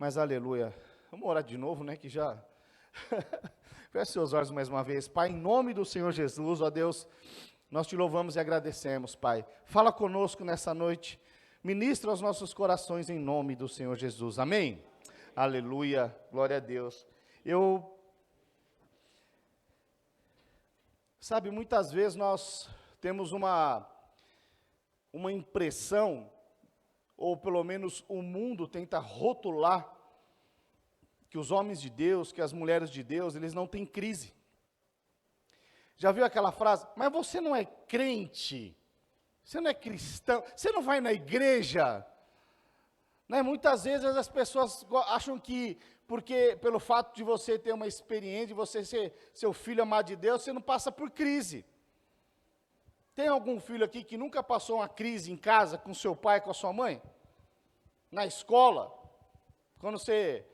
Mas aleluia. Vamos orar de novo, né? Que já. Feche seus olhos mais uma vez. Pai, em nome do Senhor Jesus, ó Deus, nós te louvamos e agradecemos, Pai. Fala conosco nessa noite. Ministra aos nossos corações em nome do Senhor Jesus. Amém? Aleluia. Glória a Deus. Sabe, muitas vezes nós temos uma impressão, ou pelo menos o mundo tenta rotular, que os homens de Deus, que as mulheres de Deus, eles não têm crise. Já viu aquela frase? Mas você não é crente, você não é cristão, você não vai na igreja. Né? Muitas vezes as pessoas acham que, porque pelo fato de você ter uma experiência, de você ser seu filho amado de Deus, você não passa por crise. Tem algum filho aqui que nunca passou uma crise em casa com seu pai, com a sua mãe? Na escola? Quando você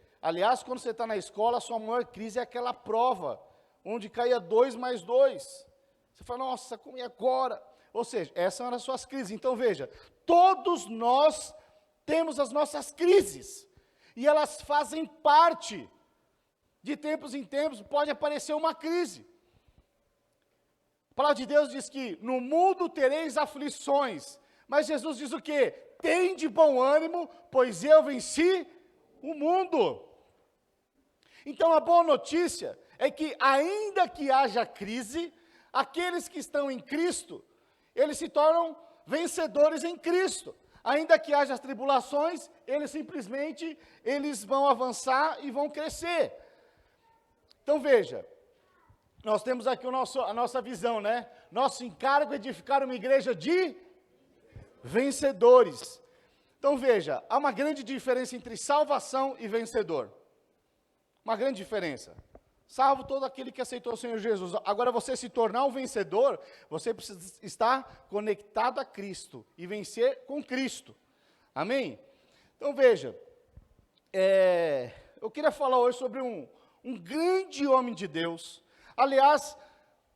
está na escola, a sua maior crise é aquela prova, onde caía 2 mais 2. Você fala, nossa, como é agora? Ou seja, essas são as suas crises. Então veja, todos nós temos as nossas crises, e elas fazem parte. De tempos em tempos pode aparecer uma crise. A palavra de Deus diz que no mundo tereis aflições, mas Jesus diz o quê? Tende bom ânimo, pois eu venci o mundo. Então a boa notícia é que ainda que haja crise, aqueles que estão em Cristo, eles se tornam vencedores em Cristo. Ainda que haja tribulações, eles vão avançar e vão crescer. Então veja, nós temos aqui a nossa visão, né? Nosso encargo é edificar uma igreja de vencedores. Então veja, há uma grande diferença entre salvação e vencedor. Uma grande diferença. Salvo todo aquele que aceitou o Senhor Jesus. Agora, você se tornar um vencedor, você precisa estar conectado a Cristo e vencer com Cristo. Amém? Então veja, eu queria falar hoje sobre um grande homem de Deus. Aliás,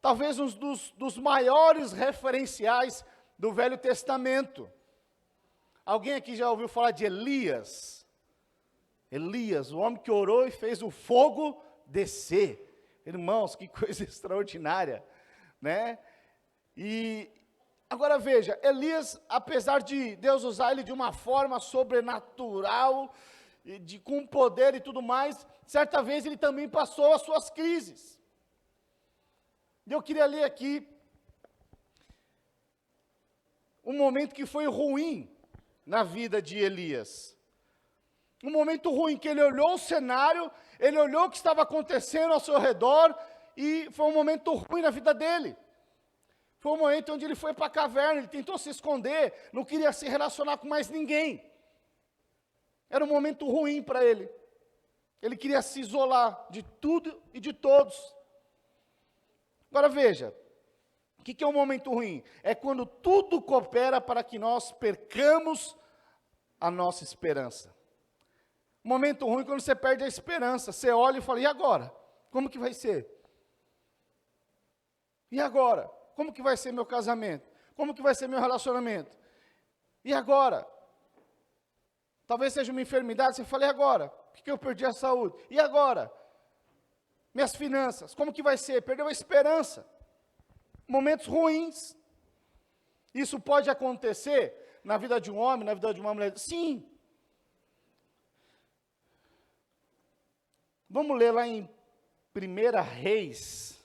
talvez um dos maiores referenciais do Velho Testamento. Alguém aqui já ouviu falar de Elias? Elias, o homem que orou e fez o fogo descer. Irmãos, que coisa extraordinária, né? E agora veja, Elias, apesar de Deus usar ele de uma forma sobrenatural, com poder e tudo mais, certa vez ele também passou as suas crises. E eu queria ler aqui um momento que foi ruim na vida de Elias. Um momento ruim, que ele olhou o cenário, ele olhou o que estava acontecendo ao seu redor, e foi um momento ruim na vida dele. Foi um momento onde ele foi para a caverna, ele tentou se esconder, não queria se relacionar com mais ninguém. Era um momento ruim para ele. Ele queria se isolar de tudo e de todos. Agora veja, o que é um momento ruim? É quando tudo coopera para que nós percamos a nossa esperança. Um momento ruim quando você perde a esperança. Você olha e fala, e agora? Como que vai ser? E agora? Como que vai ser meu casamento? Como que vai ser meu relacionamento? E agora? Talvez seja uma enfermidade, você fala, e agora? Por que eu perdi a saúde? E agora? Minhas finanças, como que vai ser? Perdeu a esperança. Momentos ruins. Isso pode acontecer na vida de um homem, na vida de uma mulher? Sim. Vamos ler lá em 1 Reis.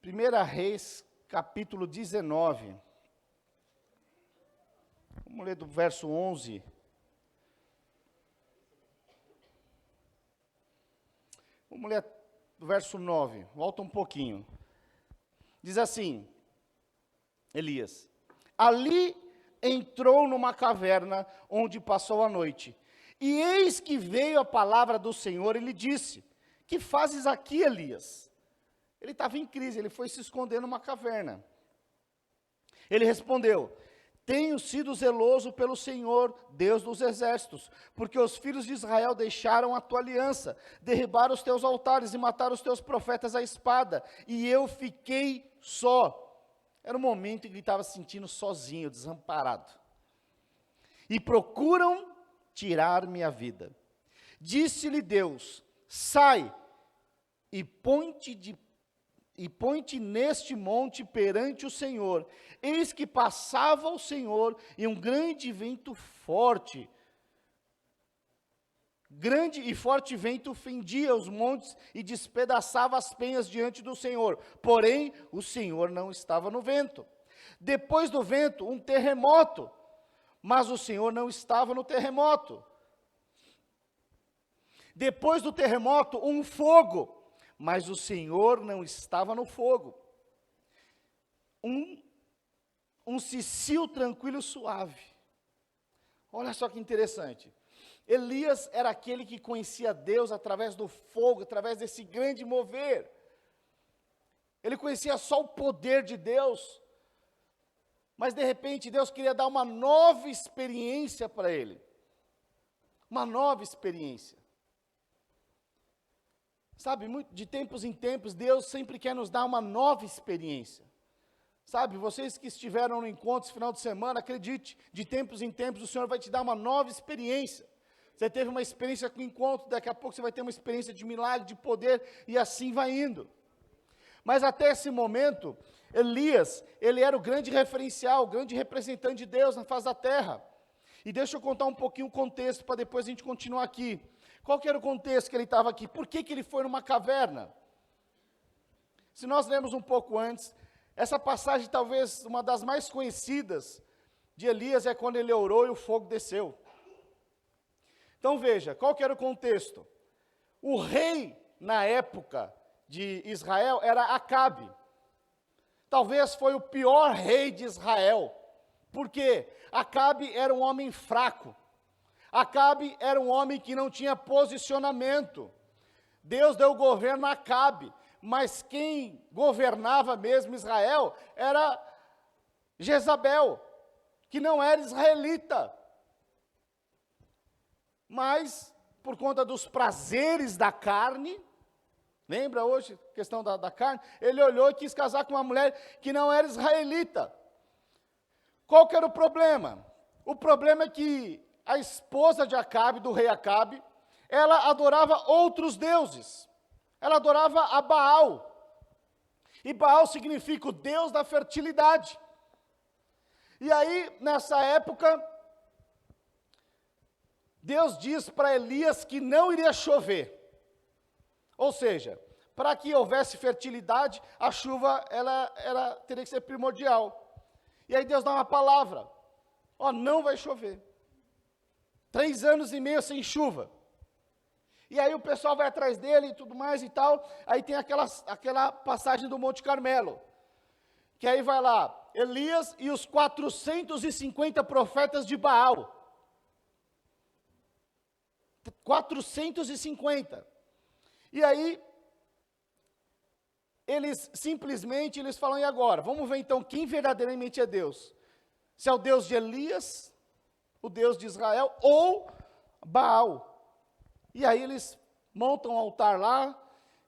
1 Reis, capítulo 19. Vamos ler do verso 11. Vamos ler do verso 9. Volta um pouquinho. Diz assim, Elias: ali entrou numa caverna onde passou a noite. E eis que veio a palavra do Senhor e lhe disse: que fazes aqui, Elias? Ele estava em crise, ele foi se esconder numa caverna. Ele respondeu: tenho sido zeloso pelo Senhor, Deus dos exércitos, porque os filhos de Israel deixaram a tua aliança, derribaram os teus altares e mataram os teus profetas à espada, e eu fiquei só. Era um momento em que ele estava se sentindo sozinho, desamparado. e procuram tirar minha vida. Disse-lhe Deus: sai e põe-te neste monte perante o Senhor. Eis que passava o Senhor e um grande vento forte. Grande e forte vento fendia os montes e despedaçava as penhas diante do Senhor. Porém, o Senhor não estava no vento. Depois do vento, um terremoto. Mas o Senhor não estava no terremoto. Depois do terremoto, um fogo. Mas o Senhor não estava no fogo. Um cicio tranquilo e suave. Olha só que interessante. Elias era aquele que conhecia Deus através do fogo, através desse grande mover. Ele conhecia só o poder de Deus. Mas de repente Deus queria dar uma nova experiência para ele. Uma nova experiência. Sabe, de tempos em tempos, Deus sempre quer nos dar uma nova experiência. Sabe, vocês que estiveram no encontro esse final de semana, acredite, de tempos em tempos o Senhor vai te dar uma nova experiência. Você teve uma experiência com o encontro, daqui a pouco você vai ter uma experiência de milagre, de poder, e assim vai indo. Mas até esse momento, Elias, ele era o grande referencial, o grande representante de Deus na face da terra. E deixa eu contar um pouquinho o contexto, para depois a gente continuar aqui. Qual que era o contexto que ele estava aqui? Por que ele foi numa caverna? Se nós lermos um pouco antes, essa passagem talvez uma das mais conhecidas de Elias é quando ele orou e o fogo desceu. Então veja, qual que era o contexto? O rei, na época de Israel, era Acabe. Talvez foi o pior rei de Israel. Por quê? Acabe era um homem fraco. Acabe era um homem que não tinha posicionamento. Deus deu o governo a Acabe, mas quem governava mesmo Israel era Jezabel, que não era israelita. Mas, por conta dos prazeres da carne, lembra hoje a questão da carne? Ele olhou e quis casar com uma mulher que não era israelita. Qual que era o problema? O problema é que a esposa de Acabe, do rei Acabe, ela adorava outros deuses. Ela adorava a Baal. E Baal significa o deus da fertilidade. E aí, nessa época, Deus diz para Elias que não iria chover. Ou seja, para que houvesse fertilidade, a chuva ela teria que ser primordial. E aí Deus dá uma palavra: ó, não vai chover. 3 anos e meio sem chuva. E aí o pessoal vai atrás dele e tudo mais e tal. Aí tem aquela passagem do Monte Carmelo. Que aí vai lá, Elias e os 450 profetas de Baal. 450. E aí, eles falam: e agora? Vamos ver então quem verdadeiramente é Deus. Se é o Deus de Elias, o Deus de Israel, ou Baal. E aí eles montam um altar lá,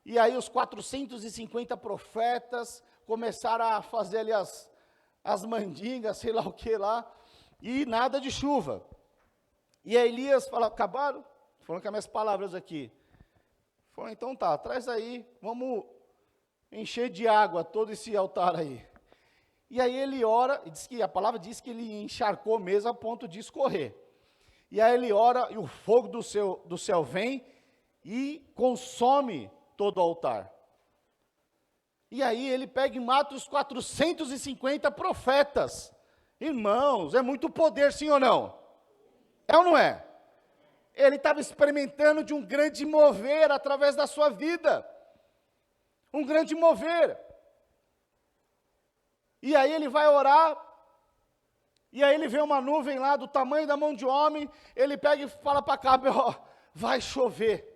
e aí os 450 profetas começaram a fazer ali as mandingas, sei lá o que lá, e nada de chuva. E aí Elias fala: acabaram? Falando com as minhas palavras aqui. Falou: então tá, traz aí, vamos encher de água todo esse altar aí. E aí ele ora, e diz que a palavra diz que ele encharcou mesmo a ponto de escorrer. E aí ele ora, e o fogo do céu vem e consome todo o altar. E aí ele pega e mata os 450 profetas. Irmãos, é muito poder, sim ou não? É ou não é? Ele estava experimentando de um grande mover através da sua vida. Um grande mover. E aí ele vai orar, e aí ele vê uma nuvem lá do tamanho da mão de homem, ele pega e fala para Acabe: ó, vai chover.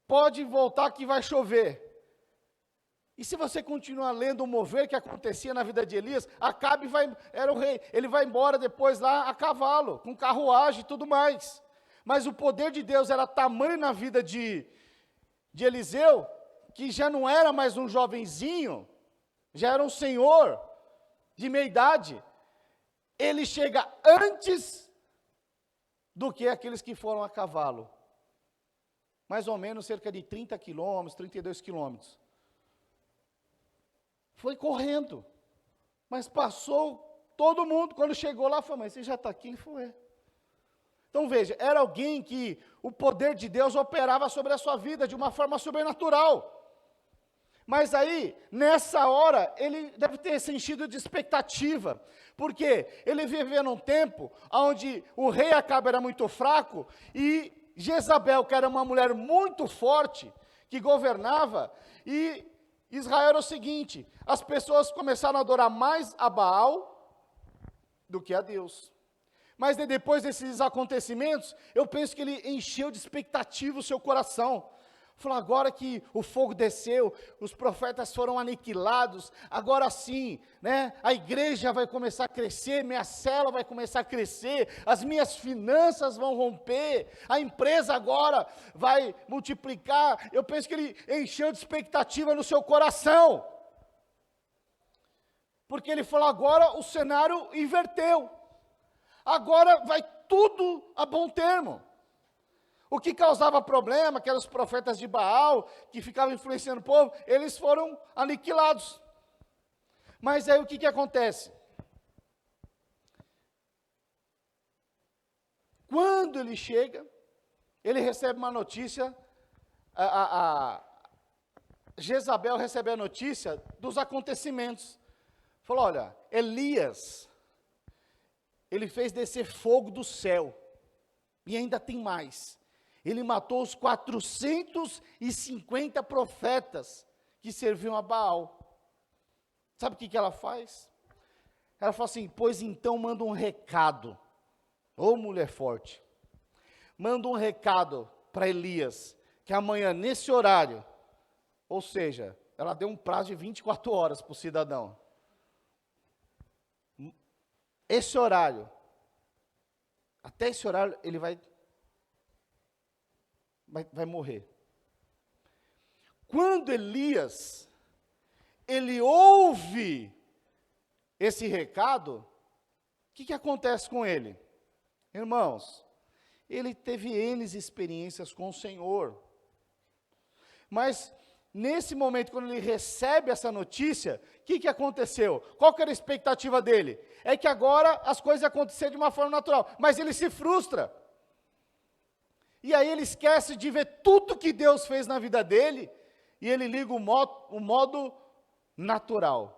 Pode voltar que vai chover. E se você continuar lendo o mover que acontecia na vida de Elias, Acabe era o rei, ele vai embora depois lá a cavalo, com carruagem e tudo mais. Mas o poder de Deus era tamanho na vida de Eliseu, que já não era mais um jovenzinho, já era um senhor de meia idade. Ele chega antes do que aqueles que foram a cavalo. Mais ou menos cerca de 30 quilômetros, 32 quilômetros. Foi correndo, mas passou todo mundo. Quando chegou lá, falou, mas você já está aqui? Ele falou, é. Então veja, era alguém que o poder de Deus operava sobre a sua vida de uma forma sobrenatural. Mas aí, nessa hora, ele deve ter sentido de expectativa, porque ele vivia num tempo onde o rei Acabe era muito fraco, e Jezabel, que era uma mulher muito forte, que governava, e Israel era o seguinte, as pessoas começaram a adorar mais a Baal do que a Deus. Mas depois desses acontecimentos, eu penso que ele encheu de expectativa o seu coração. Falou, agora que o fogo desceu, os profetas foram aniquilados, agora sim, né, a igreja vai começar a crescer, minha célula vai começar a crescer, as minhas finanças vão romper, a empresa agora vai multiplicar. Eu penso que ele encheu de expectativa no seu coração. Porque ele falou, agora o cenário inverteu. Agora vai tudo a bom termo. O que causava problema, que eram os profetas de Baal, que ficavam influenciando o povo, eles foram aniquilados. Mas aí o que acontece? Quando ele chega, ele recebe uma notícia, Jezabel recebe a notícia dos acontecimentos. Falou, olha, Elias, ele fez descer fogo do céu, e ainda tem mais. Ele matou os 450 profetas que serviam a Baal. Sabe o que ela faz? Ela fala assim, pois então manda um recado, ô mulher forte, manda um recado para Elias, que amanhã nesse horário, ou seja, ela deu um prazo de 24 horas para o cidadão. Esse horário, até esse horário ele vai morrer. Quando Elias, ele ouve esse recado, o que acontece com ele? Irmãos, ele teve N experiências com o Senhor, mas nesse momento, quando ele recebe essa notícia, o que aconteceu? Qual que era a expectativa dele? É que agora as coisas aconteceram de uma forma natural, mas ele se frustra. E aí ele esquece de ver tudo que Deus fez na vida dele, e ele liga o modo natural.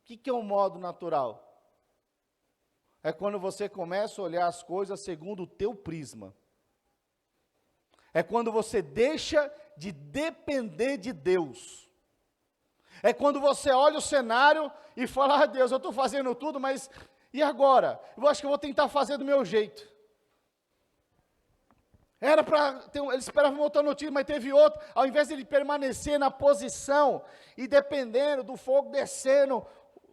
O que é o modo natural? É quando você começa a olhar as coisas segundo o teu prisma. É quando você deixa de depender de Deus. É quando você olha o cenário e fala, Deus, eu estou fazendo tudo, mas e agora? Eu acho que eu vou tentar fazer do meu jeito. Era para ele esperava uma outra notícia, mas teve outra. Ao invés de ele permanecer na posição e dependendo do fogo descendo,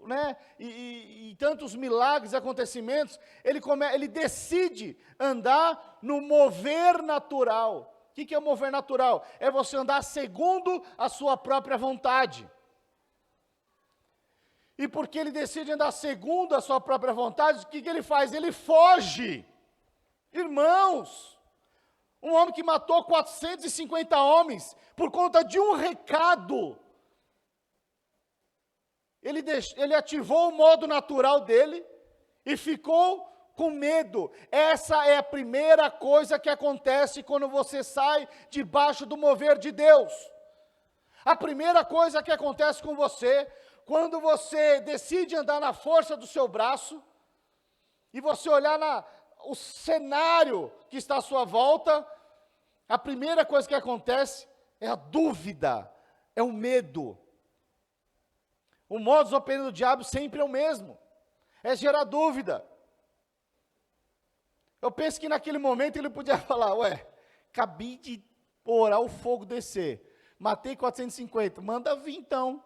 né, e tantos milagres e acontecimentos, ele decide andar no mover natural. O que é o mover natural? É você andar segundo a sua própria vontade. E porque ele decide andar segundo a sua própria vontade, o que ele faz? Ele foge. Irmãos, um homem que matou 450 homens por conta de um recado. Ele ativou o modo natural dele e ficou com medo. Essa é a primeira coisa que acontece quando você sai debaixo do mover de Deus. A primeira coisa que acontece com você, quando você decide andar na força do seu braço, e você olhar o cenário que está à sua volta, a primeira coisa que acontece é a dúvida, é o medo. O modus operandi do diabo sempre é o mesmo, é gerar dúvida. Eu penso que naquele momento ele podia falar, acabei de orar o fogo descer, matei 450, manda vir então.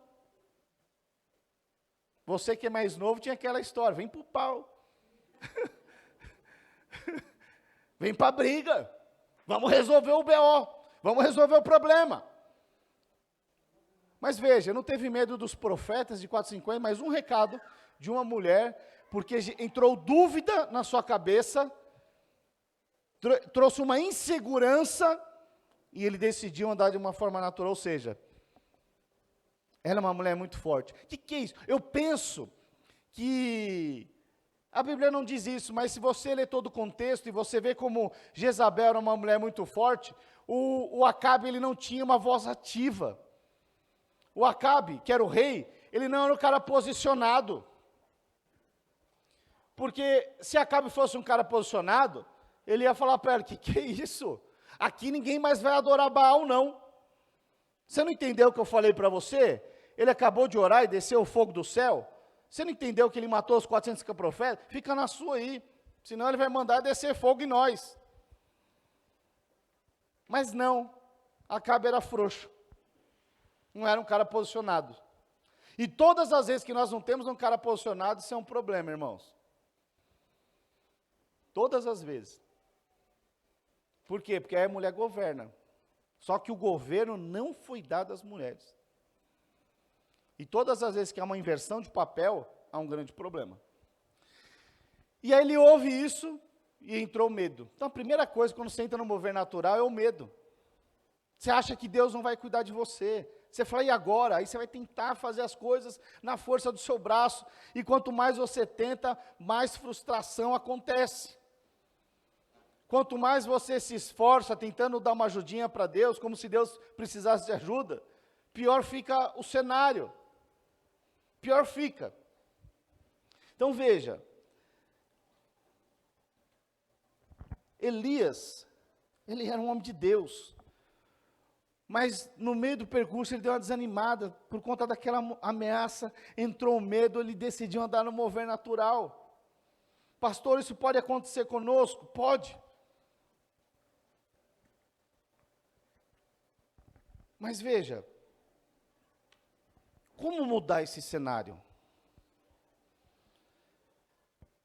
Você que é mais novo tinha aquela história, vem pro pau. Vem pra briga. Vamos resolver o BO, vamos resolver o problema. Mas veja, não teve medo dos profetas de 450, mas um recado de uma mulher, porque entrou dúvida na sua cabeça, trouxe uma insegurança, e ele decidiu andar de uma forma natural, ou seja, ela é uma mulher muito forte. O que é isso? Eu penso que a Bíblia não diz isso, mas se você ler todo o contexto e você vê como Jezabel era uma mulher muito forte, o Acabe ele não tinha uma voz ativa. O Acabe, que era o rei, ele não era um cara posicionado. Porque se Acabe fosse um cara posicionado, ele ia falar para ela, que é isso? Aqui ninguém mais vai adorar Baal, não. Você não entendeu o que eu falei para você? Ele acabou de orar e desceu o fogo do céu. Você não entendeu que ele matou os 450 profetas? Fica na sua aí, senão ele vai mandar descer fogo em nós. Mas não, Acabe era frouxo. Não era um cara posicionado. E todas as vezes que nós não temos um cara posicionado, isso é um problema, irmãos. Todas as vezes. Por quê? Porque aí a mulher governa. Só que o governo não foi dado às mulheres. E todas as vezes que há uma inversão de papel, há um grande problema. E aí ele ouve isso e entrou medo. Então a primeira coisa quando você entra no mover natural é o medo. Você acha que Deus não vai cuidar de você. Você fala, e agora? Aí você vai tentar fazer as coisas na força do seu braço. E quanto mais você tenta, mais frustração acontece. Quanto mais você se esforça tentando dar uma ajudinha para Deus, como se Deus precisasse de ajuda, pior fica o cenário. Pior fica. Então veja, Elias, ele era um homem de Deus, mas no meio do percurso ele deu uma desanimada, por conta daquela ameaça, entrou o medo, ele decidiu andar no mover natural. Pastor, isso pode acontecer conosco? Pode. Mas veja, como mudar esse cenário?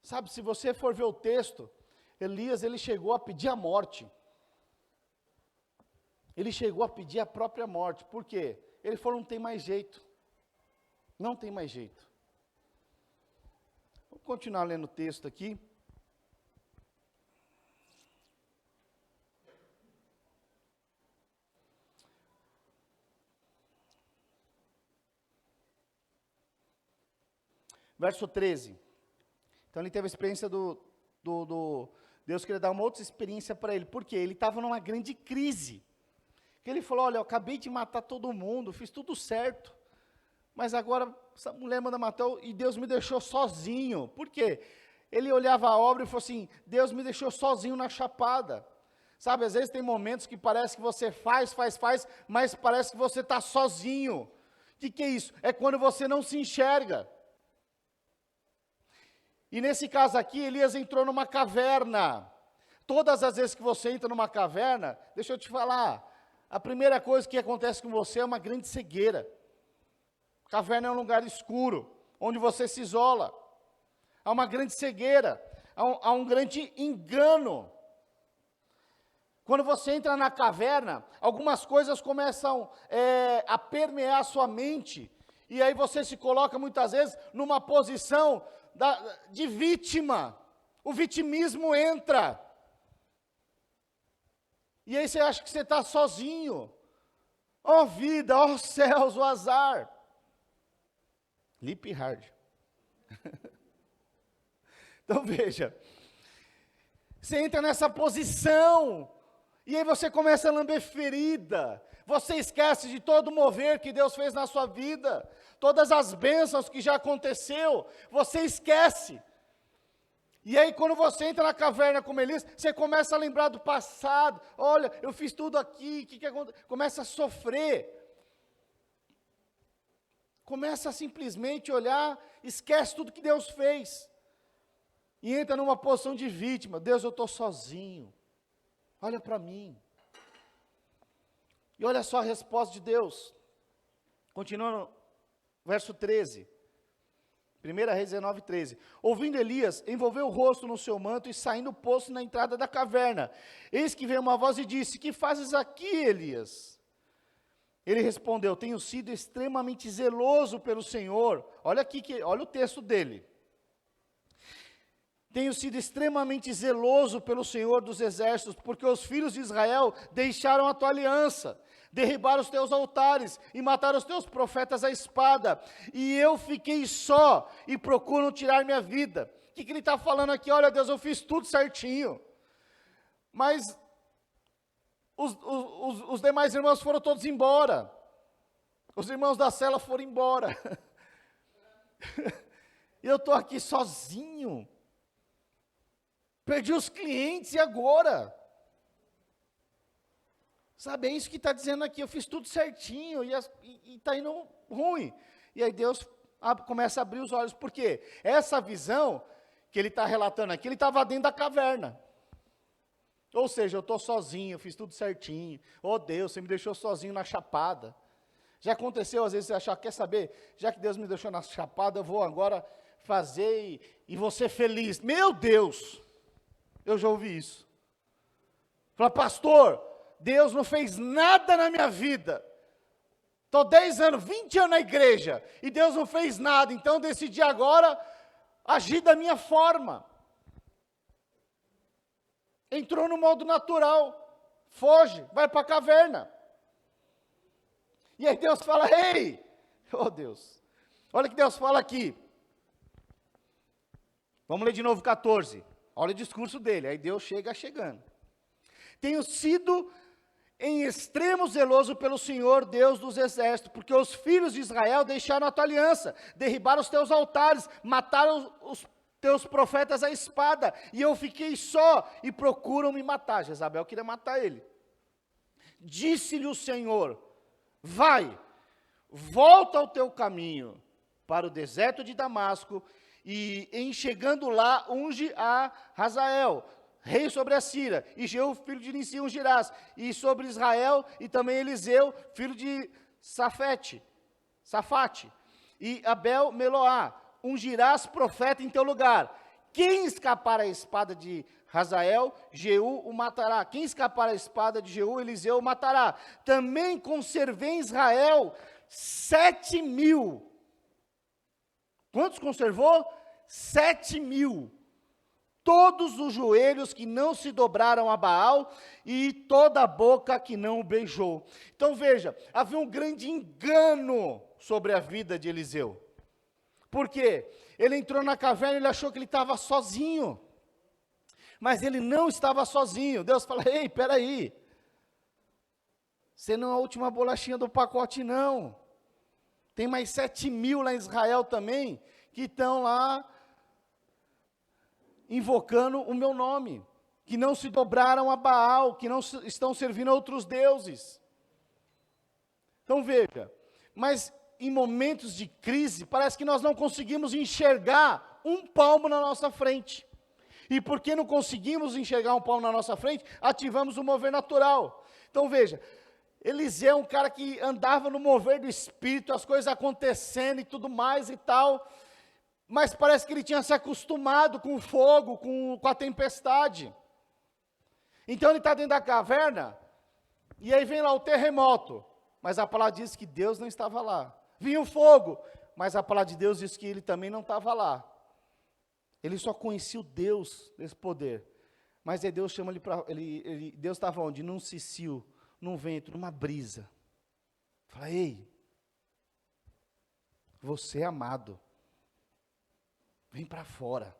Sabe, se você for ver o texto, Elias, ele chegou a pedir a morte. Ele chegou a pedir a própria morte. Por quê? Ele falou, não tem mais jeito. Não tem mais jeito. Vou continuar lendo o texto aqui. Verso 13. Então ele teve a experiência Deus queria dar uma outra experiência para ele. Por quê? Ele estava numa grande crise. Que ele falou, olha, eu acabei de matar todo mundo, fiz tudo certo. Mas agora essa mulher manda matar e Deus me deixou sozinho. Por quê? Ele olhava a obra e falou assim, Deus me deixou sozinho na chapada. Sabe, às vezes tem momentos que parece que você faz, mas parece que você está sozinho. O que é isso? É quando você não se enxerga. E nesse caso aqui, Elias entrou numa caverna. Todas as vezes que você entra numa caverna, deixa eu te falar, a primeira coisa que acontece com você é uma grande cegueira. Caverna é um lugar escuro, onde você se isola. Há uma grande cegueira, há um grande engano. Quando você entra na caverna, algumas coisas começam a permear a sua mente, e aí você se coloca muitas vezes numa posição de vítima. O vitimismo entra. E aí você acha que você está sozinho. Ó vida, ó céus, o azar. Lip hard. Então veja, você entra nessa posição, e aí você começa a lamber ferida, você esquece de todo o mover que Deus fez na sua vida, todas as bênçãos que já aconteceu, você esquece. E aí quando você entra na caverna como Elias, você começa a lembrar do passado, olha, eu fiz tudo aqui, o que aconteceu? Começa a sofrer. Começa a simplesmente olhar, esquece tudo que Deus fez. E entra numa posição de vítima. Deus, eu estou sozinho. Olha para mim. E olha só a resposta de Deus. Continuando, verso 13. 1 Reis 19, 13. Ouvindo Elias, envolveu o rosto no seu manto e saindo do poço na entrada da caverna. Eis que veio uma voz e disse, que fazes aqui, Elias? Ele respondeu, tenho sido extremamente zeloso pelo Senhor. Olha aqui, olha o texto dele. Tenho sido extremamente zeloso pelo Senhor dos Exércitos, porque os filhos de Israel deixaram a tua aliança, derribaram os teus altares e mataram os teus profetas à espada. E eu fiquei só e procuram tirar minha vida. O que ele está falando aqui? Olha, Deus, eu fiz tudo certinho. Mas os demais irmãos foram todos embora. Os irmãos da cela foram embora. E eu estou aqui sozinho. Perdi os clientes e agora? Sabe, é isso que está dizendo aqui. Eu fiz tudo certinho e está indo ruim. E aí Deus começa a abrir os olhos. Por quê? Essa visão que ele está relatando aqui, ele estava dentro da caverna. Ou seja, eu estou sozinho, eu fiz tudo certinho. Oh Deus, você me deixou sozinho na chapada. Já aconteceu, às vezes, você achar, quer saber, já que Deus me deixou na chapada, eu vou agora fazer e vou ser feliz. Meu Deus, eu já ouvi isso. Fala, pastor, Deus não fez nada na minha vida. Estou 10 anos, 20 anos na igreja, e Deus não fez nada, então eu decidi agora agir da minha forma. Entrou no modo natural, foge, vai para a caverna. E aí Deus fala, ei, oh Deus, olha o que Deus fala aqui. Vamos ler de novo 14, olha o discurso dele, aí Deus chegando. Tenho sido em extremo zeloso pelo Senhor, Deus dos exércitos, porque os filhos de Israel deixaram a tua aliança, derribaram os teus altares, mataram os teus profetas à espada, e eu fiquei só, e procuram me matar. Jezabel queria matar ele. Disse-lhe o Senhor, vai, volta ao teu caminho, para o deserto de Damasco, e em chegando lá, unge a Hazael, rei sobre a Síria, e Jeú, filho de Nissi, ungirás, e sobre Israel, e também Eliseu, filho de Safate, e Abel Meloá, ungirás profeta em teu lugar. Quem escapar à espada de Hazael, Jeú o matará. Quem escapar à espada de Jeú, Eliseu o matará. Também conservei em Israel 7.000. Quantos conservou? 7.000. Todos os joelhos que não se dobraram a Baal e toda a boca que não o beijou. Então veja, havia um grande engano sobre a vida de Eliseu. Por quê? Ele entrou na caverna e ele achou que ele estava sozinho. Mas ele não estava sozinho. Deus fala, ei, peraí. Você não é a última bolachinha do pacote, não. Tem mais 7.000 lá em Israel também, que estão lá invocando o meu nome, que não se dobraram a Baal, que não estão servindo a outros deuses. Então veja, mas em momentos de crise, parece que nós não conseguimos enxergar um palmo na nossa frente. E porque não conseguimos enxergar um palmo na nossa frente, ativamos o mover natural. Então veja, Eliseu é um cara que andava no mover do Espírito, as coisas acontecendo e tudo mais e tal, mas parece que ele tinha se acostumado com o fogo, com a tempestade. Então ele está dentro da caverna, e aí vem lá o terremoto, mas a palavra diz que Deus não estava lá. Vinha o fogo, mas a palavra de Deus diz que ele também não estava lá. Ele só conhecia o Deus desse poder. Mas aí Deus chama ele para... Deus estava onde? Num cicio, num vento, numa brisa. Fala, ei, você é amado. Vem para fora.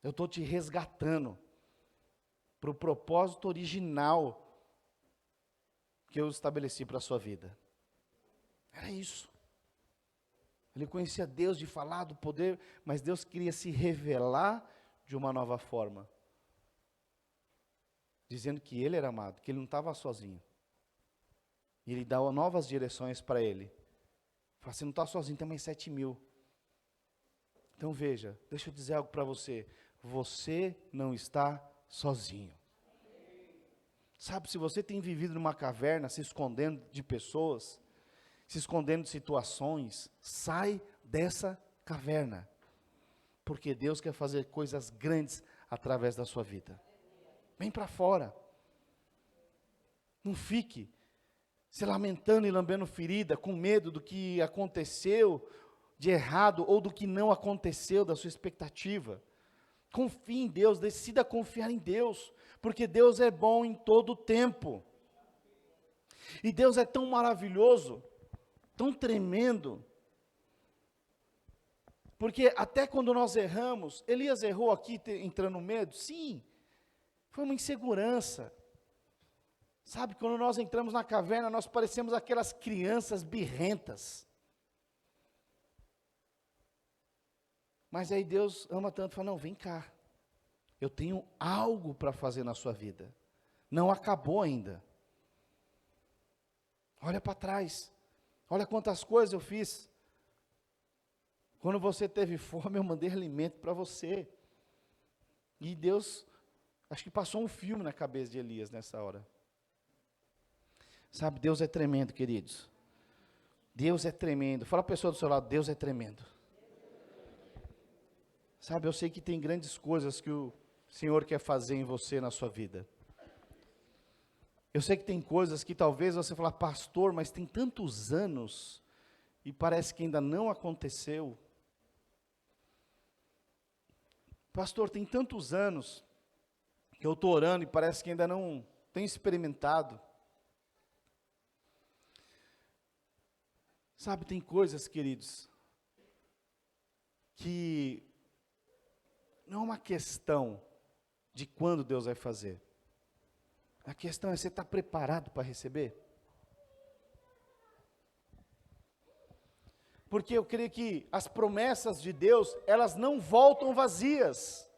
Eu estou te resgatando para o propósito original que eu estabeleci para a sua vida. Era isso. Ele conhecia Deus de falar do poder, mas Deus queria se revelar de uma nova forma. Dizendo que ele era amado, que ele não estava sozinho. E ele dá novas direções para ele. Fala, você não está sozinho, tem mais 7.000. Então veja, deixa eu dizer algo para você. Você não está sozinho. Sabe, se você tem vivido numa caverna, se escondendo de pessoas, se escondendo de situações, sai dessa caverna. Porque Deus quer fazer coisas grandes através da sua vida. Vem para fora. Não fique se lamentando e lambendo ferida, com medo do que aconteceu de errado ou do que não aconteceu, da sua expectativa. Confie em Deus, decida confiar em Deus, porque Deus é bom em todo o tempo. E Deus é tão maravilhoso, tão tremendo, porque até quando nós erramos, Elias errou aqui entrando no medo? Sim, foi uma insegurança. Sabe, quando nós entramos na caverna, nós parecemos aquelas crianças birrentas. Mas aí Deus ama tanto, fala, não, vem cá, eu tenho algo para fazer na sua vida, não acabou ainda. Olha para trás, olha quantas coisas eu fiz. Quando você teve fome, eu mandei alimento para você. E Deus, acho que passou um filme na cabeça de Elias nessa hora. Sabe, Deus é tremendo, queridos. Deus é tremendo. Fala a pessoa do seu lado, Deus é tremendo. Sabe, eu sei que tem grandes coisas que o Senhor quer fazer em você, na sua vida. Eu sei que tem coisas que talvez você fale, pastor, mas tem tantos anos e parece que ainda não aconteceu. Pastor, tem tantos anos que eu estou orando e parece que ainda não tenho experimentado. Sabe, tem coisas, queridos, que não é uma questão de quando Deus vai fazer. A questão é, você está preparado para receber? Porque eu creio que as promessas de Deus, elas não voltam vazias.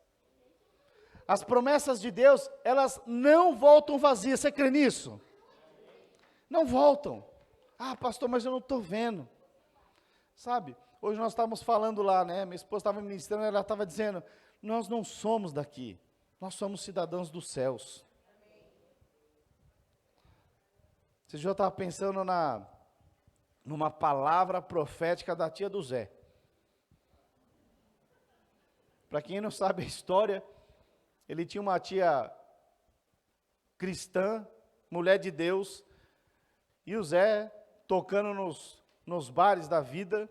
As promessas de Deus, elas não voltam vazias. Você crê nisso? Não voltam. Ah, pastor, mas eu não estou vendo. Sabe, hoje nós estávamos falando lá, né? Minha esposa estava ministrando, ela estava dizendo, nós não somos daqui, nós somos cidadãos dos céus. Esse dia eu estava pensando numa palavra profética da tia do Zé. Para quem não sabe a história, ele tinha uma tia cristã, mulher de Deus, e o Zé tocando nos bares da vida,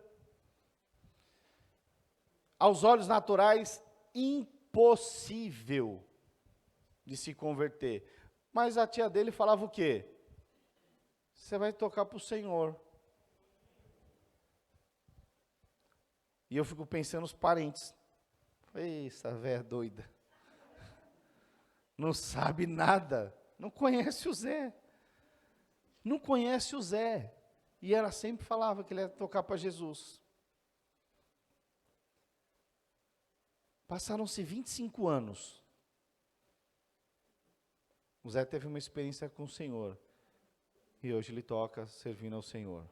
aos olhos naturais, impossível de se converter. Mas a tia dele falava o quê? Você vai tocar para o Senhor. E eu fico pensando nos parentes. Essa véia doida. Não sabe nada. Não conhece o Zé. Não conhece o Zé. E ela sempre falava que ele ia tocar para Jesus. Passaram-se 25 anos. O Zé teve uma experiência com o Senhor. E hoje ele toca servindo ao Senhor.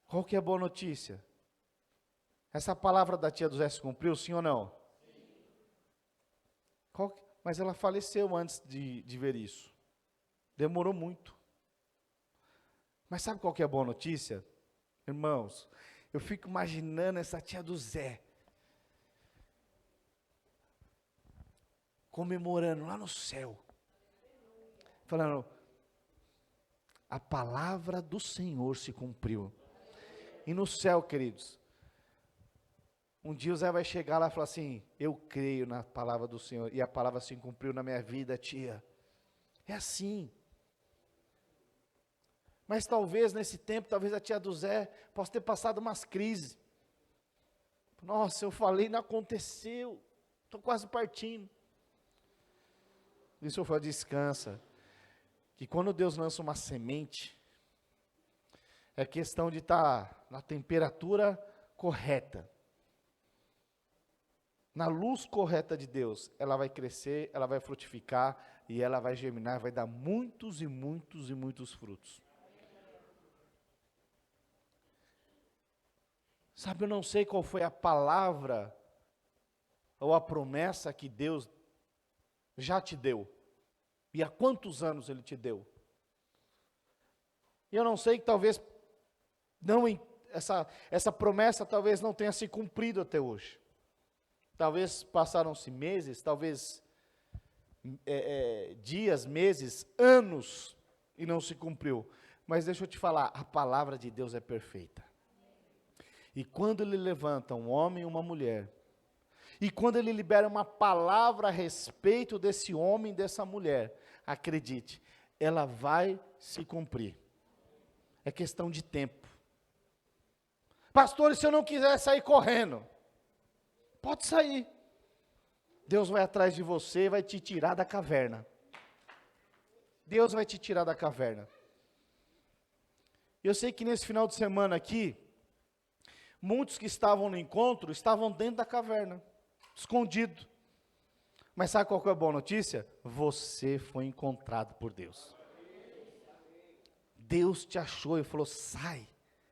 Qual que é a boa notícia? Essa palavra da tia do Zé se cumpriu, sim ou não? Sim. Mas ela faleceu antes de ver isso. Demorou muito. Mas sabe qual que é a boa notícia? Irmãos, eu fico imaginando essa tia do Zé comemorando lá no céu. Falando, a palavra do Senhor se cumpriu. E no céu, queridos, um dia o Zé vai chegar lá e falar assim, eu creio na palavra do Senhor, e a palavra se cumpriu na minha vida, tia. É assim. Mas talvez nesse tempo, talvez a tia do Zé possa ter passado umas crises. Nossa, eu falei, não aconteceu, estou quase partindo. Isso eu falo, descansa. Que quando Deus lança uma semente, é questão de estar na temperatura correta, na luz correta de Deus. Ela vai crescer, ela vai frutificar, e ela vai germinar, vai dar muitos e muitos e muitos frutos. Sabe, eu não sei qual foi a palavra, ou a promessa que Deus já te deu. E há quantos anos Ele te deu? E eu não sei que talvez essa promessa talvez não tenha se cumprido até hoje. Talvez passaram-se meses, talvez dias, meses, anos, e não se cumpriu. Mas deixa eu te falar, a palavra de Deus é perfeita. E quando ele levanta um homem e uma mulher, e quando ele libera uma palavra a respeito desse homem e dessa mulher, acredite, ela vai se cumprir. É questão de tempo. Pastor, e se eu não quiser sair correndo? Pode sair. Deus vai atrás de você e vai te tirar da caverna. Deus vai te tirar da caverna. Eu sei que nesse final de semana aqui, muitos que estavam no encontro estavam dentro da caverna, escondido. Mas sabe qual que é a boa notícia? Você foi encontrado por Deus. Deus te achou e falou: sai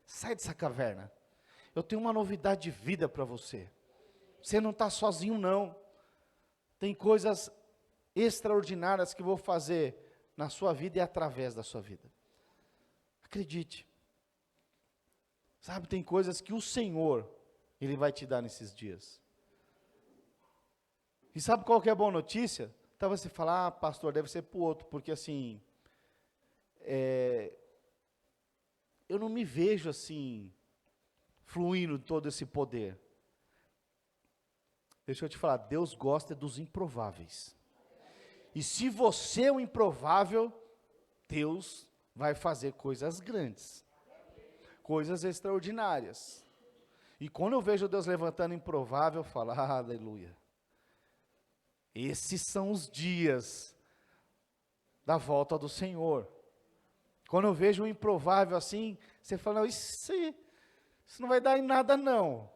dessa caverna. Eu tenho uma novidade de vida para você. Você não está sozinho não. Tem coisas extraordinárias que vou fazer na sua vida e através da sua vida. Acredite. Sabe, tem coisas que o Senhor, Ele vai te dar nesses dias. E sabe qual que é a boa notícia? Então você fala: pastor, deve ser para o outro, porque assim, eu não me vejo assim, fluindo todo esse poder. Deixa eu te falar, Deus gosta dos improváveis. E se você é o improvável, Deus vai fazer coisas grandes, coisas extraordinárias. E quando eu vejo Deus levantando improvável, eu falo: aleluia. Esses são os dias da volta do Senhor. Quando eu vejo o improvável assim, você fala: não, isso não vai dar em nada não.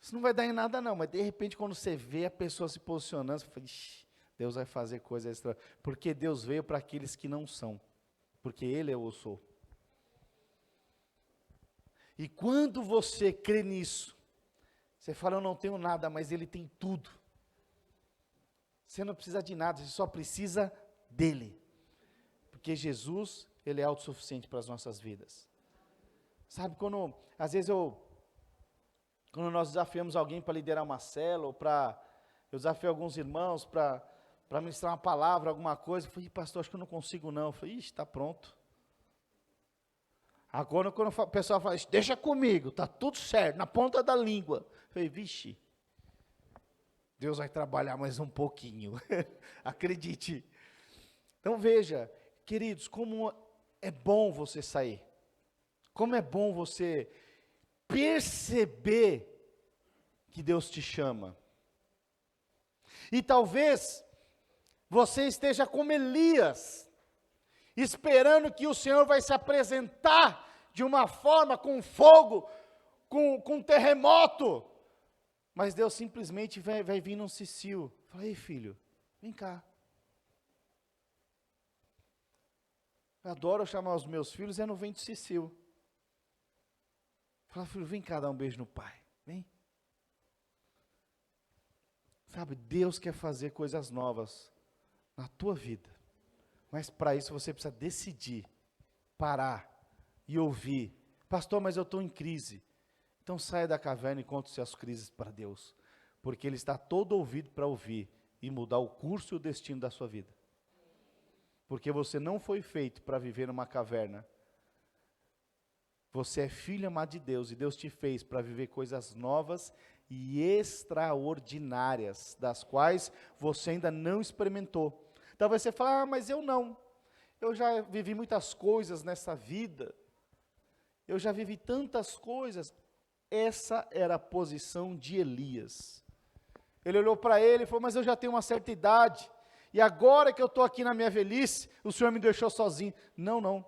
Isso não vai dar em nada não, mas de repente quando você vê a pessoa se posicionando, você fala: ixi, Deus vai fazer coisa extra. Porque Deus veio para aqueles que não são, porque Ele é o sou. E quando você crê nisso, você fala: eu não tenho nada, mas Ele tem tudo. Você não precisa de nada, você só precisa dEle. Porque Jesus, Ele é autossuficiente para as nossas vidas. Sabe, às vezes quando nós desafiamos alguém para liderar uma célula, ou eu desafio alguns irmãos para ministrar uma palavra, alguma coisa, eu falei: pastor, acho que eu não consigo não. Eu falei: ixi, está pronto. Agora quando o pessoal fala: deixa comigo, está tudo certo, na ponta da língua. Eu falei: vixe, Deus vai trabalhar mais um pouquinho, acredite. Então veja, queridos, como é bom você sair, como é bom você perceber que Deus te chama. E talvez você esteja como Elias, esperando que o Senhor vai se apresentar de uma forma, com fogo, com terremoto, mas Deus simplesmente vai vir num cicio. Fala: ei filho, vem cá. Eu adoro chamar os meus filhos, no vento cicio. Fala: filho, vem cá dar um beijo no pai, vem. Sabe, Deus quer fazer coisas novas na tua vida, mas para isso você precisa decidir, parar e ouvir. Pastor, mas eu estou em crise. Então saia da caverna e conte suas crises para Deus, porque Ele está todo ouvido para ouvir e mudar o curso e o destino da sua vida. Porque você não foi feito para viver numa caverna. Você é filho amado de Deus e Deus te fez para viver coisas novas e extraordinárias, das quais você ainda não experimentou. Talvez você fale: mas eu não. Eu já vivi muitas coisas nessa vida. Eu já vivi tantas coisas. Essa era a posição de Elias. Ele olhou para ele e falou: mas eu já tenho uma certa idade. E agora que eu estou aqui na minha velhice, o Senhor me deixou sozinho. Não.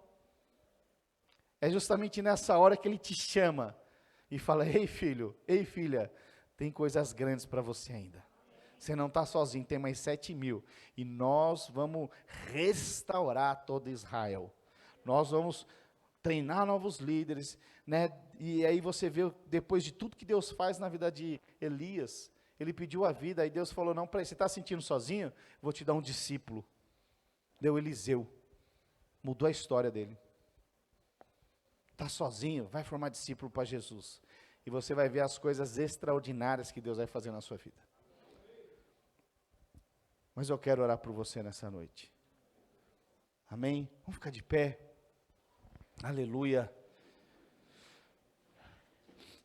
É justamente nessa hora que Ele te chama e fala: ei filho, ei filha, tem coisas grandes para você ainda. Você não está sozinho, tem mais 7.000. E nós vamos restaurar todo Israel. Nós vamos treinar novos líderes, né? E aí você vê, depois de tudo que Deus faz na vida de Elias, ele pediu a vida, aí Deus falou: não, peraí, você está sentindo sozinho? Vou te dar um discípulo. Deu Eliseu. Mudou a história dele. Está sozinho? Vai formar discípulo para Jesus. E você vai ver as coisas extraordinárias que Deus vai fazer na sua vida. Mas eu quero orar por você nessa noite. Amém? Vamos ficar de pé. Aleluia.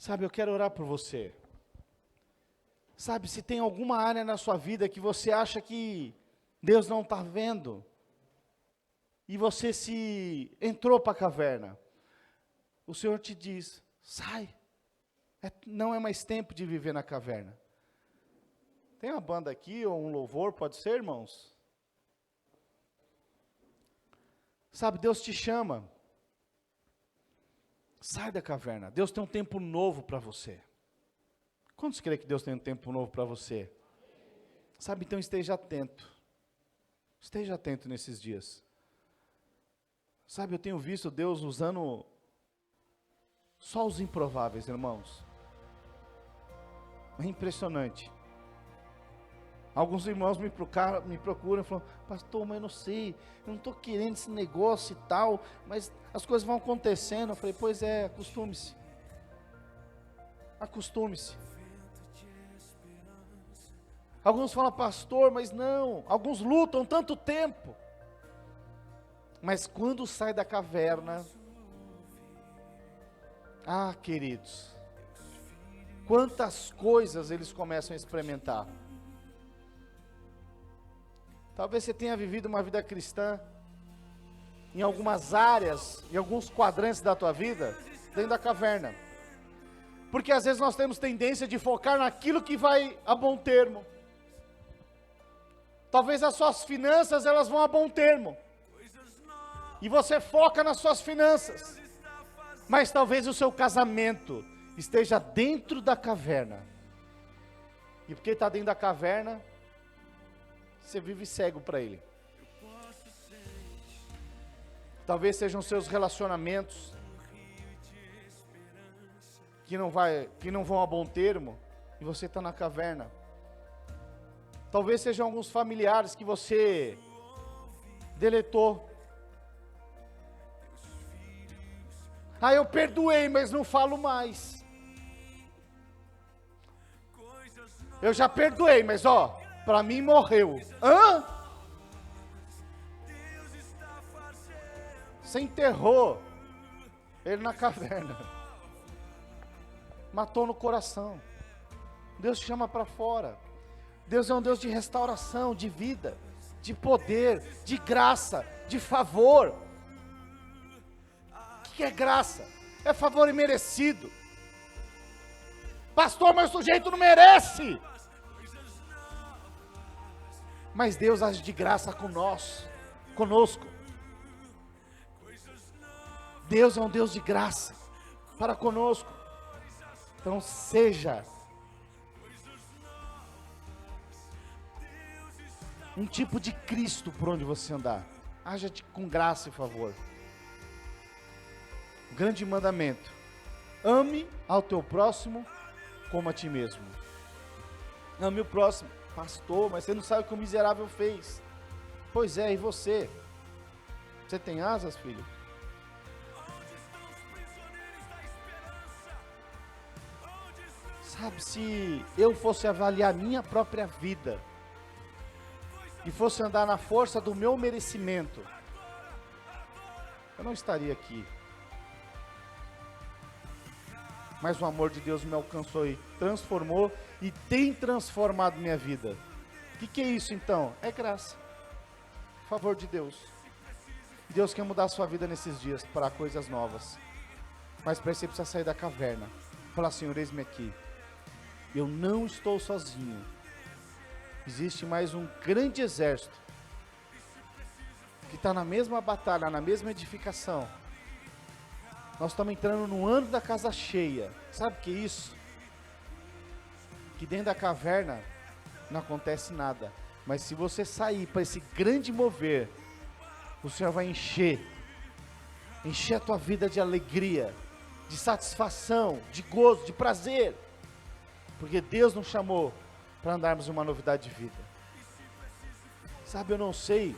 Sabe, eu quero orar por você. Sabe, se tem alguma área na sua vida que você acha que Deus não está vendo, e você se entrou para a caverna, o Senhor te diz, sai, não é mais tempo de viver na caverna. Tem uma banda aqui, ou um louvor, pode ser, irmãos? Sabe, Deus te chama, sai da caverna, Deus tem um tempo novo para você. Quantos creem que Deus tem um tempo novo para você? Sabe, então esteja atento nesses dias. Sabe, eu tenho visto Deus usando só os improváveis, irmãos. É impressionante. Alguns irmãos me procuram e falam, pastor, mas eu não sei, eu não estou querendo esse negócio e tal, mas as coisas vão acontecendo. Eu falei, pois é, acostume-se. Acostume-se. Alguns falam, pastor, mas não. Alguns lutam tanto tempo. Mas quando sai da caverna, queridos, quantas coisas eles começam a experimentar. Talvez você tenha vivido uma vida cristã, em algumas áreas, em alguns quadrantes da tua vida, dentro da caverna. Porque às vezes nós temos tendência de focar naquilo que vai a bom termo. Talvez as suas finanças, elas vão a bom termo. E você foca nas suas finanças. Mas talvez o seu casamento esteja dentro da caverna. E porque está dentro da caverna, você vive cego para ele. Talvez sejam seus relacionamentos que não vão a bom termo, e você está na caverna. Talvez sejam alguns familiares que você deletou. Eu perdoei, mas não falo mais. Eu já perdoei, mas para mim morreu. Você enterrou ele na caverna. Matou no coração. Deus te chama para fora. Deus é um Deus de restauração, de vida, de poder, de graça, de favor. O que é graça? É favor imerecido. Pastor, mas o sujeito não merece. Mas Deus age de graça conosco. Deus é um Deus de graça para conosco. Então seja um tipo de Cristo por onde você andar. Haja com graça e favor. O grande mandamento: ame ao teu próximo como a ti mesmo. Ame o próximo. Pastor, mas você não sabe o que o miserável fez. Pois é, e você? Você tem asas, filho? Sabe, se eu fosse avaliar minha própria vida e fosse andar na força do meu merecimento, eu não estaria aqui. Mas o amor de Deus me alcançou e transformou e tem transformado minha vida. O que é isso então? É graça, favor de Deus. Deus quer mudar a sua vida nesses dias para coisas novas. Mas para isso você precisa sair da caverna. Falar, Senhor, eis-me aqui. Eu não estou sozinho. Existe mais um grande exército que está na mesma batalha, na mesma edificação. Nós estamos entrando no ano da casa cheia. Sabe o que é isso? Que dentro da caverna não acontece nada. Mas se você sair para esse grande mover, o Senhor vai encher a tua vida de alegria, de satisfação, de gozo, de prazer. Porque Deus nos chamou para andarmos em uma novidade de vida. Sabe, eu não sei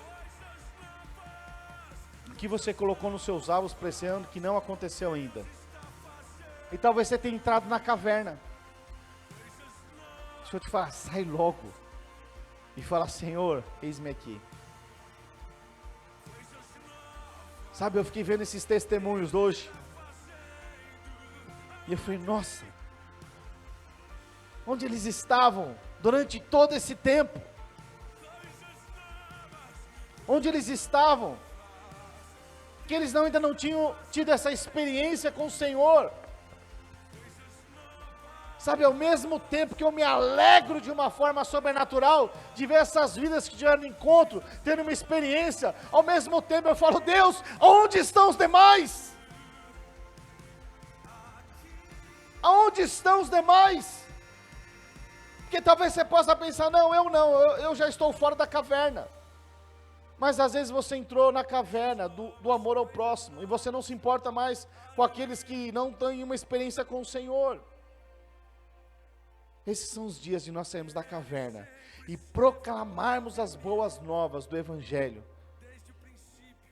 o que você colocou nos seus alvos para esse ano que não aconteceu ainda. E talvez você tenha entrado na caverna. Deixa eu te falar, sai logo. E fala, Senhor, eis-me aqui. Sabe, eu fiquei vendo esses testemunhos hoje. E eu falei, nossa, onde eles estavam durante todo esse tempo? Onde eles estavam? Que eles ainda não tinham tido essa experiência com o Senhor. Sabe, ao mesmo tempo que eu me alegro de uma forma sobrenatural, de ver essas vidas que tiveram encontro, tendo uma experiência, ao mesmo tempo eu falo, Deus, onde estão os demais? Aonde estão os demais? Porque talvez você possa pensar, não, eu já estou fora da caverna. Mas às vezes você entrou na caverna do amor ao próximo, e você não se importa mais com aqueles que não têm uma experiência com o Senhor. Esses são os dias de nós sairmos da caverna e proclamarmos as boas novas do Evangelho.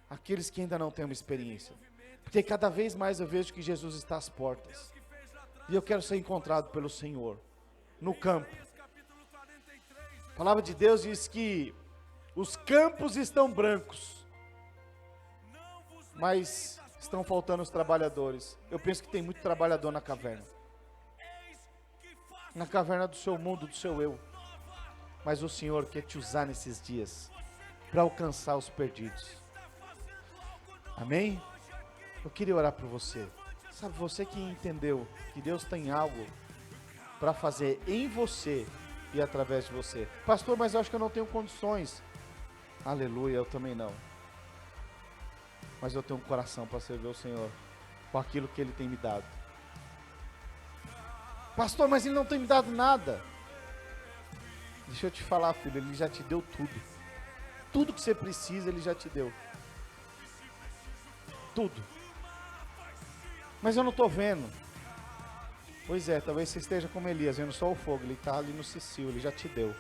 Aqueles que ainda não têm uma experiência. Porque cada vez mais eu vejo que Jesus está às portas. E eu quero ser encontrado pelo Senhor, no campo. A palavra de Deus diz que os campos estão brancos, mas estão faltando os trabalhadores. Eu penso que tem muito trabalhador na caverna. Na caverna do seu mundo, do seu eu. Mas o Senhor quer te usar nesses dias para alcançar os perdidos. Amém? Eu queria orar por você. Sabe, você que entendeu que Deus tem algo para fazer em você e através de você. Pastor, mas eu acho que eu não tenho condições. Aleluia, eu também não. Mas eu tenho um coração para servir o Senhor com aquilo que Ele tem me dado. Pastor, mas Ele não tem me dado nada. Deixa eu te falar, filho, Ele já te deu tudo. Tudo que você precisa, Ele já te deu. Tudo. Mas eu não estou vendo. Pois é, talvez você esteja como Elias, vendo só o fogo. Ele está ali no Cecil, Ele já te deu.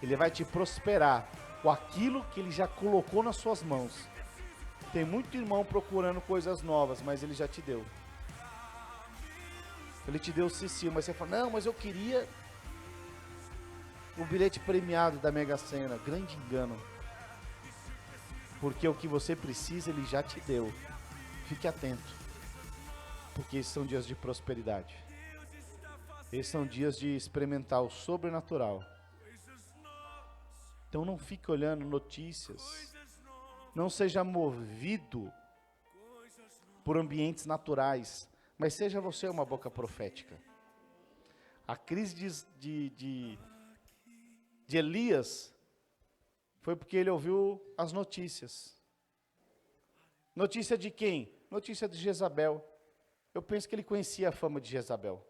Ele vai te prosperar com aquilo que Ele já colocou nas suas mãos. Tem muito irmão procurando coisas novas, mas Ele já te deu. Ele te deu o Cecil, mas você fala, não, mas eu queria o bilhete premiado da Mega Sena. Grande engano. Porque o que você precisa, Ele já te deu. Fique atento. Porque esses são dias de prosperidade. Esses são dias de experimentar o sobrenatural. Então não fique olhando notícias. Não seja movido por ambientes naturais. Mas seja você uma boca profética. A crise de Elias foi porque ele ouviu as notícias. Notícia de quem? Notícia de Jezabel. Eu penso que ele conhecia a fama de Jezabel.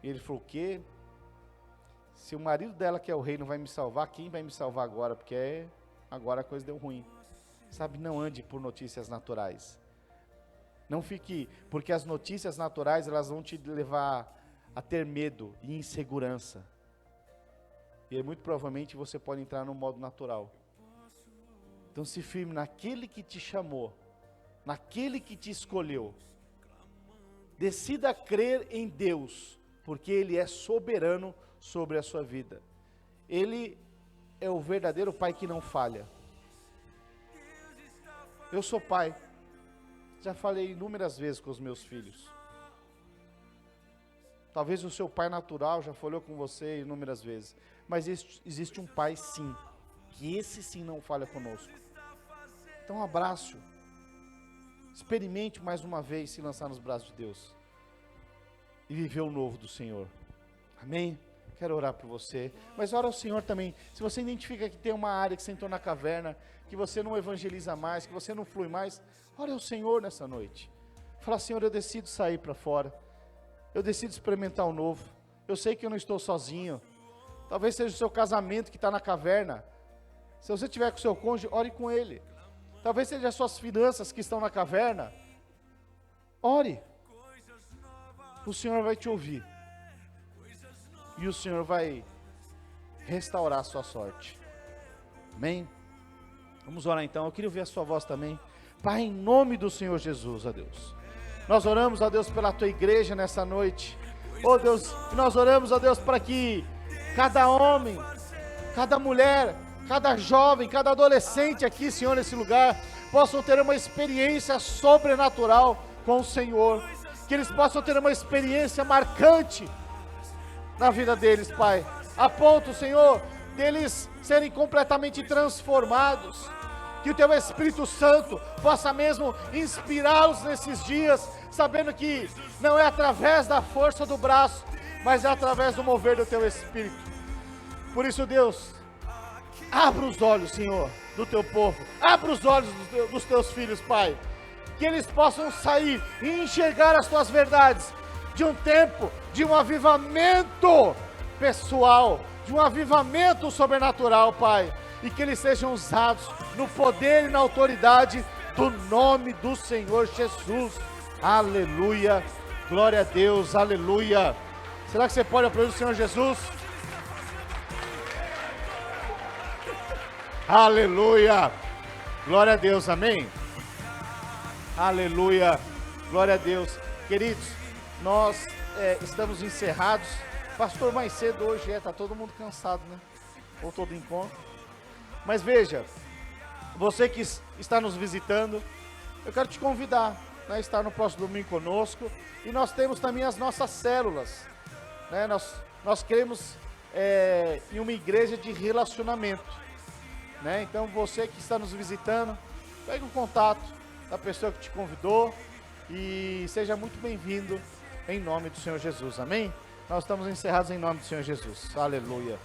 E ele falou, o quê? Se o marido dela, que é o rei, não vai me salvar, quem vai me salvar agora? Porque agora a coisa deu ruim. Sabe, não ande por notícias naturais. Não fique, porque as notícias naturais, elas vão te levar a ter medo e insegurança. E aí, muito provavelmente você pode entrar no modo natural. Então se firme naquele que te chamou, naquele que te escolheu. Decida crer em Deus, porque Ele é soberano sobre a sua vida. Ele é o verdadeiro pai que não falha. Eu sou pai. Já falei inúmeras vezes com os meus filhos. Talvez o seu pai natural já falou com você inúmeras vezes. Mas existe um pai sim, que esse sim não falha conosco. Então abraço. Experimente mais uma vez se lançar nos braços de Deus. E viver o novo do Senhor. Amém? Quero orar por você. Mas ora ao Senhor também. Se você identifica que tem uma área que você entrou na caverna, que você não evangeliza mais, que você não flui mais, ora ao Senhor nessa noite. Fala, Senhor, eu decido sair para fora. Eu decido experimentar o novo. Eu sei que eu não estou sozinho. Talvez seja o seu casamento que está na caverna. Se você estiver com o seu cônjuge, ore com ele. Talvez seja as suas finanças que estão na caverna. Ore. O Senhor vai te ouvir. E o Senhor vai restaurar a sua sorte. Amém? Vamos orar então. Eu queria ouvir a sua voz também. Pai, em nome do Senhor Jesus, ó Deus. Nós oramos, ó Deus, pela tua igreja nessa noite. Ó Deus, nós oramos, ó Deus, para que cada homem, cada mulher, cada jovem, cada adolescente aqui, Senhor, nesse lugar, possam ter uma experiência sobrenatural com o Senhor. que eles possam ter uma experiência marcante na vida deles, Pai, a ponto, Senhor, deles serem completamente transformados, que o Teu Espírito Santo possa mesmo inspirá-los nesses dias, sabendo que não é através da força do braço, mas é através do mover do Teu Espírito. Por isso, Deus, abra os olhos, Senhor, do Teu povo, abra os olhos dos Teus filhos, Pai, que eles possam sair e enxergar as Tuas verdades, de um tempo, de um avivamento pessoal, de um avivamento sobrenatural, Pai, e que eles sejam usados no poder e na autoridade do nome do Senhor Jesus. Aleluia, glória a Deus, aleluia. Será que você pode aplaudir o Senhor Jesus? Aleluia, glória a Deus, amém? Aleluia, glória a Deus. Queridos, nós estamos encerrados. Pastor, mais cedo hoje está todo mundo cansado, né? Ou todo encontro. Mas veja, você que está nos visitando, eu quero te convidar a estar no próximo domingo conosco. E nós temos também as nossas células, né? Nós cremos em uma igreja de relacionamento, né? Então você que está nos visitando, pegue um contato da pessoa que te convidou e seja muito bem-vindo em nome do Senhor Jesus, amém? Nós estamos encerrados em nome do Senhor Jesus, aleluia.